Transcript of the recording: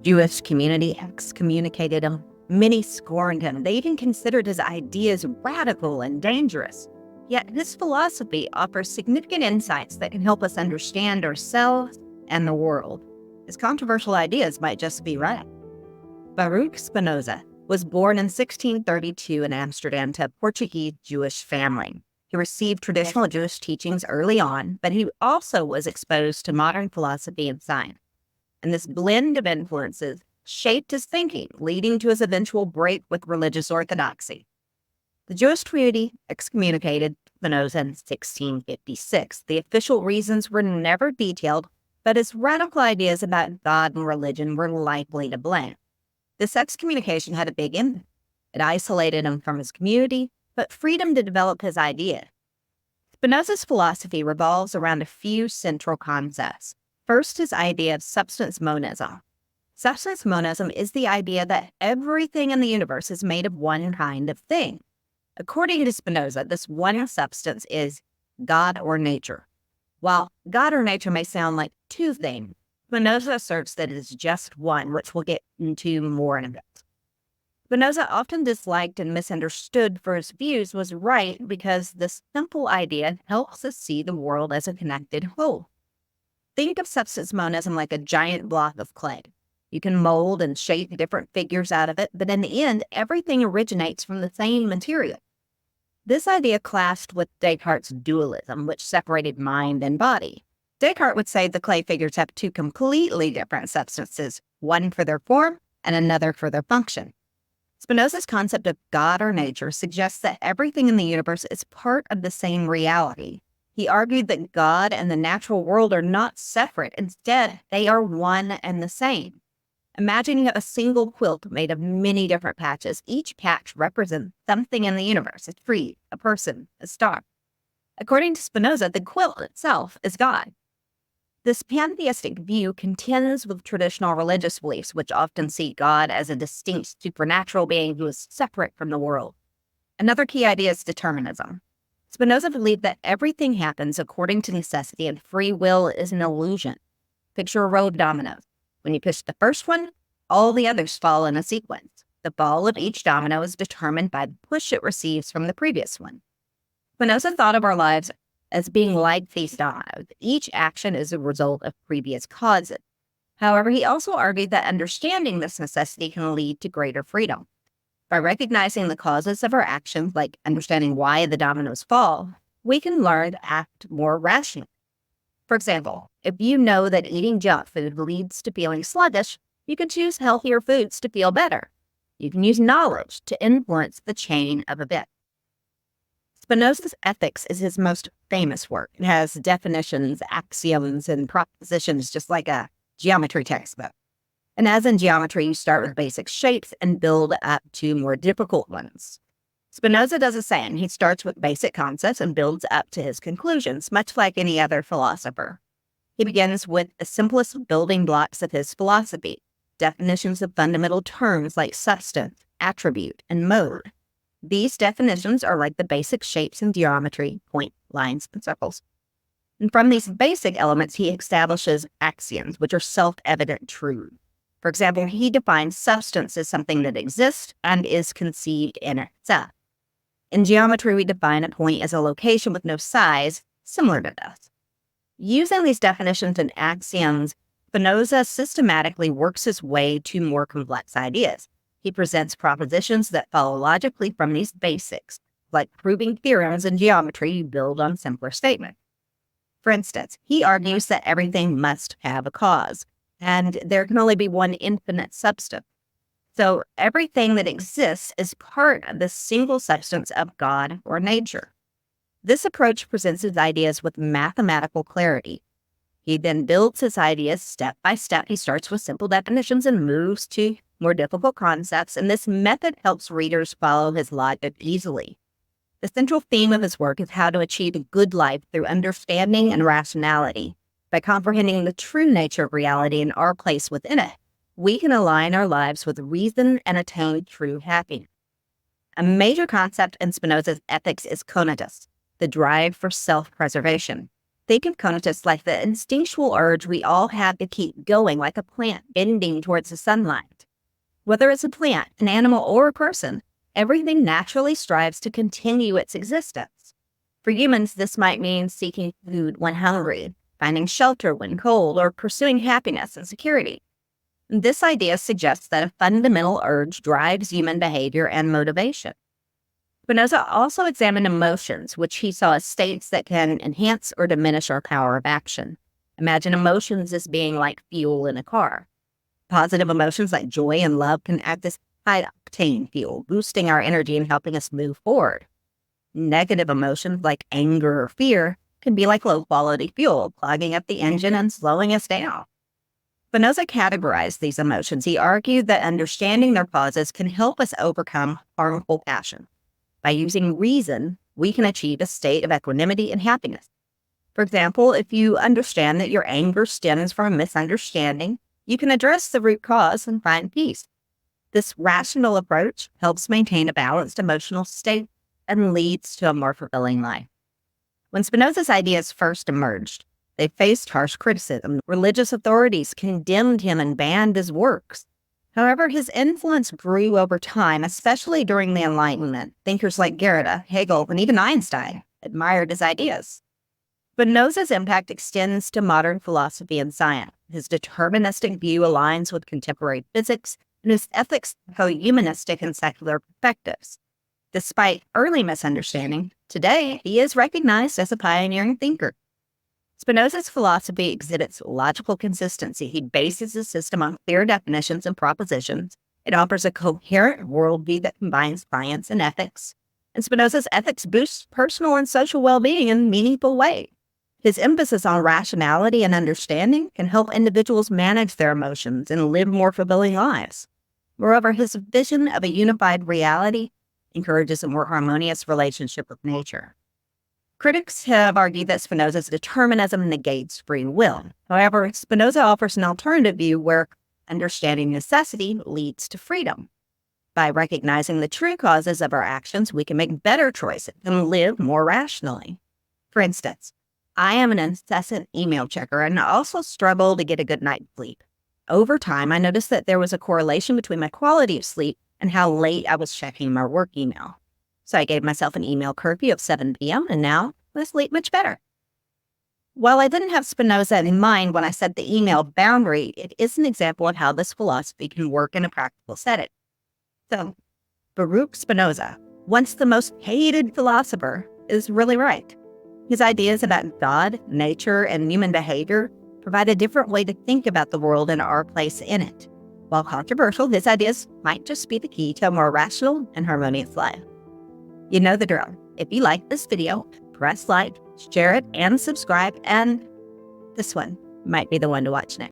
Jewish community excommunicated him. Many scorned him. They even considered his ideas radical and dangerous. Yet his philosophy offers significant insights that can help us understand ourselves and the world. His controversial ideas might just be right. Baruch Spinoza was born in 1632 in Amsterdam to a Portuguese Jewish family. He received traditional Jewish teachings early on, but he also was exposed to modern philosophy and science. And this blend of influences shaped his thinking, leading to his eventual break with religious orthodoxy. The Jewish community excommunicated Spinoza in 1656. The official reasons were never detailed, but his radical ideas about God and religion were likely to blame. This excommunication had a big impact. It isolated him from his community, but freed him to develop his ideas. Spinoza's philosophy revolves around a few central concepts. First, his idea of substance monism. Substance monism is the idea that everything in the universe is made of one kind of thing. According to Spinoza, this one substance is God or nature. While God or nature may sound like two things, Spinoza asserts that it is just one, which we'll get into more in a bit. Spinoza, often disliked and misunderstood for his views, was right because this simple idea helps us see the world as a connected whole. Think of substance monism like a giant block of clay. You can mold and shape different figures out of it, but in the end, everything originates from the same material. This idea clashed with Descartes' dualism, which separated mind and body. Descartes would say the clay figures have two completely different substances, one for their form and another for their function. Spinoza's concept of God or nature suggests that everything in the universe is part of the same reality. He argued that God and the natural world are not separate. Instead, they are one and the same. Imagine you have a single quilt made of many different patches. Each patch represents something in the universe: a tree, a person, a star. According to Spinoza, the quilt itself is God. This pantheistic view contends with traditional religious beliefs, which often see God as a distinct supernatural being who is separate from the world. Another key idea is determinism. Spinoza believed that everything happens according to necessity and free will is an illusion. Picture a row of dominoes. When you push the first one, all the others fall in a sequence. The fall of each domino is determined by the push it receives from the previous one. Spinoza thought of our lives as being like these dominoes. Each action is a result of previous causes. However, he also argued that understanding this necessity can lead to greater freedom. By recognizing the causes of our actions, like understanding why the dominoes fall, we can learn to act more rationally. For example, if you know that eating junk food leads to feeling sluggish, you can choose healthier foods to feel better. You can use knowledge to influence the chain of events. Spinoza's Ethics is his most famous work. It has definitions, axioms, and propositions, just like a geometry textbook. And as in geometry, you start with basic shapes and build up to more difficult ones. Spinoza does the same. He starts with basic concepts and builds up to his conclusions, much like any other philosopher. He begins with the simplest building blocks of his philosophy, definitions of fundamental terms like substance, attribute, and mode. These definitions are like the basic shapes in geometry, points, lines, and circles. And from these basic elements, he establishes axioms, which are self-evident truths. For example, he defines substance as something that exists and is conceived in itself. In geometry, we define a point as a location with no size, similar to this. Using these definitions and axioms, Spinoza systematically works his way to more complex ideas. He presents propositions that follow logically from these basics, like proving theorems in geometry build on simpler statements. For instance, he argues that everything must have a cause, and there can only be one infinite substance. So everything that exists is part of the single substance of God or nature. This approach presents his ideas with mathematical clarity. He then builds his ideas step by step. He starts with simple definitions and moves to more difficult concepts, and this method helps readers follow his logic easily. The central theme of his work is how to achieve a good life through understanding and rationality. By comprehending the true nature of reality and our place within it, we can align our lives with reason and attain true happiness. A major concept in Spinoza's ethics is conatus, the drive for self-preservation. Think of conscious like the instinctual urge we all have to keep going, like a plant bending towards the sunlight. Whether it's a plant, an animal, or a person, everything naturally strives to continue its existence. For humans, this might mean seeking food when hungry, finding shelter when cold, or pursuing happiness and security. This idea suggests that a fundamental urge drives human behavior and motivation. Spinoza also examined emotions, which he saw as states that can enhance or diminish our power of action. Imagine emotions as being like fuel in a car. Positive emotions like joy and love can act as high-octane fuel, boosting our energy and helping us move forward. Negative emotions like anger or fear can be like low-quality fuel, clogging up the engine and slowing us down. Spinoza categorized these emotions. He argued that understanding their causes can help us overcome harmful passion. By using reason, we can achieve a state of equanimity and happiness. For example, if you understand that your anger stems from a misunderstanding, you can address the root cause and find peace. This rational approach helps maintain a balanced emotional state and leads to a more fulfilling life. When Spinoza's ideas first emerged, they faced harsh criticism. Religious authorities condemned him and banned his works. However, his influence grew over time, especially during the Enlightenment. Thinkers like Goethe, Hegel, and even Einstein admired his ideas. Spinoza's impact extends to modern philosophy and science. His deterministic view aligns with contemporary physics, and his ethics echo humanistic and secular perspectives. Despite early misunderstanding, today he is recognized as a pioneering thinker. Spinoza's philosophy exhibits logical consistency. He bases his system on clear definitions and propositions. It offers a coherent worldview that combines science and ethics. And Spinoza's ethics boosts personal and social well-being in a meaningful way. His emphasis on rationality and understanding can help individuals manage their emotions and live more fulfilling lives. Moreover, his vision of a unified reality encourages a more harmonious relationship with nature. Critics have argued that Spinoza's determinism negates free will. However, Spinoza offers an alternative view where understanding necessity leads to freedom. By recognizing the true causes of our actions, we can make better choices and live more rationally. For instance, I am an incessant email checker and also struggle to get a good night's sleep. Over time, I noticed that there was a correlation between my quality of sleep and how late I was checking my work email. So I gave myself an email curfew of 7 p.m., and now I sleep much better. While I didn't have Spinoza in mind when I set the email boundary, it is an example of how this philosophy can work in a practical setting. So, Baruch Spinoza, once the most hated philosopher, is really right. His ideas about God, nature, and human behavior provide a different way to think about the world and our place in it. While controversial, his ideas might just be the key to a more rational and harmonious life. You know the drill. If you like this video, press like, share it, and subscribe, and this one might be the one to watch next.